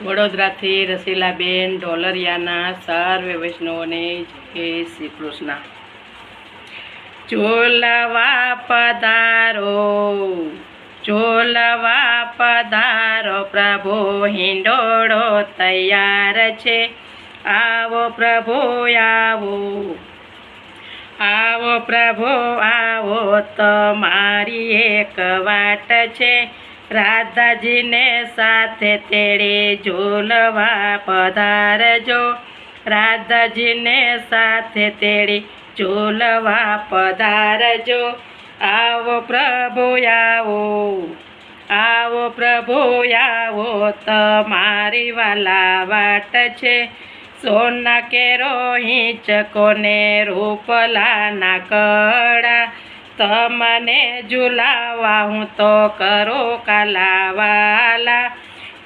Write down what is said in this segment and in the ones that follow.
વડોદરાથી રસીલાબેન ઢોલરિયાના સર્વે વૈષ્ણવોને જય શ્રી કૃષ્ણ। ઝૂલવા પધારો પ્રભુ હિંડોળો તૈયાર છે। આવો પ્રભુ આવો પ્રભુ આવો તમારી એક વાટ છે। રાધાજીને સાથે તેડી ઝૂલવા પધારજો। રાધાજીને સાથે તેડી ઝૂલવા પધારજો। આવો પ્રભુ આવો પ્રભુ આવો તમારી વાલા વાટ છે। સોના કેરો હિંચકોને રૂપલાના કડા તમને ઝુલાવા હું તો કરો કાલાવાલા।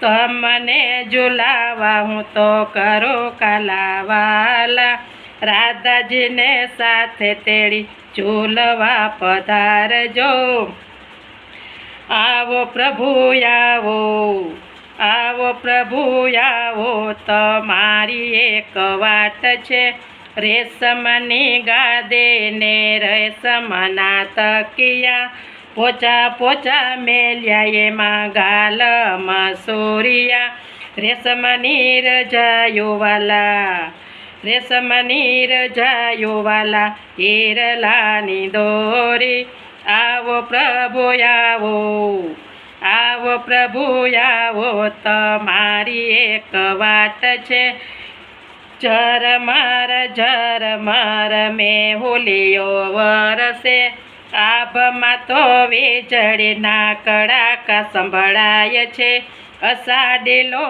તમને ઝુલાવા હું તો કરો કાલાવાલા। રાધાજીને સાથે તેડી ઝૂલવા પધારજો। આવો પ્રભુ આવો પ્રભુ આવો તમારી એક વાટ છે। રેશમની ગાદીને રેશમના તકિયા પોચા પોચા મેલ્યા એમાં ગાલ મસૂરિયા। રેશમની રજાયો વાલા હિરલાની દોરી। આવો પ્રભુ આવો પ્રભુ આવો તમારી એક વાટ છે। ઝરમર મેહુલીઓ વરસે આભમાં તો વીજળીના કડાકા સંભળાય છે। અષાઢીલો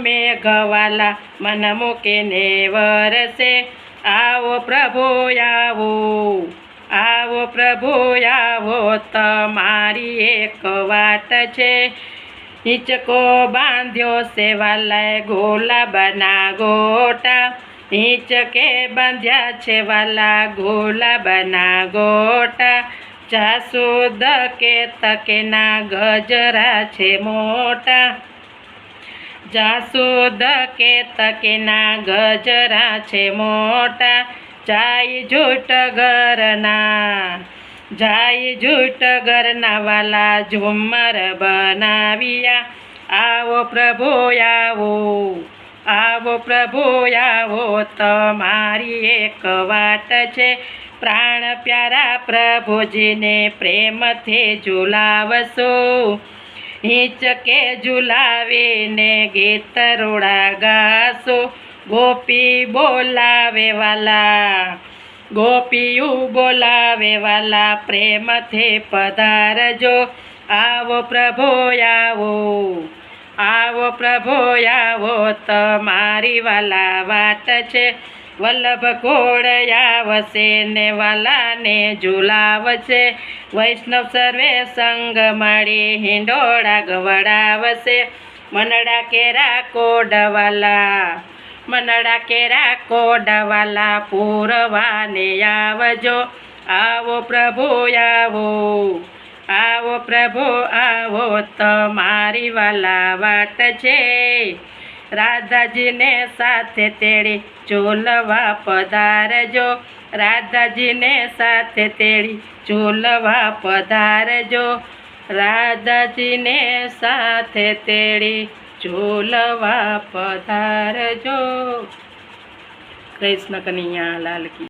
મેઘવાલા મન મૂકીને વરસે। આવો પ્રભુ આવો પ્રભુ આવો તમારી એક વાટ છે। હિંચકો બાંધ્યો છે વાલાએ ગુલાબના ગોટા। હિંચકે બાંધ્યા છે વાલા ગુલાબના ગોટા। જાસૂદ કે તકેના ગજરા છે મોટા। જાસૂદ કે તકેના ગજરા છે મોટા। જાય જૂટ ઘરના વાલા ઝુમ્મર બનાવ્યા। આવો પ્રભુ આવો પ્રભુ આવો તમારી એક વાટ છે। પ્રાણ પ્યારા પ્રભુજીને પ્રેમથી ઝુલાવશો। હિંચકે ઝુલાવીને ગીત રોડા ગાશો। ગોપીયું બોલાવે વાલા પ્રેમથી પધારજો। આવો પ્રભુ આવો પ્રભુ આવો તમારી વાલા વાટ છે। વલ્લભ કોળ આવશે ને વાલાને ઝુલાવશે। વૈષ્ણવ સર્વે સંગ મળી હિંડોળા ગવડાવશે। મનડા કેરા કોડવાલા પૂરવાને આવજો। આવો પ્રભુ આવો પ્રભુ આવો તમારી વાલા વાટ છે। રાધાજીને સાથે તેડી ઝૂલવા પધારજો। રાધાજીને સાથે તેડી ઝૂલવા પધારજો। રાધાજીને સાથે તેડી ઝૂલવા પધારજો। કૃષ્ણ કનૈયા લાલ કી।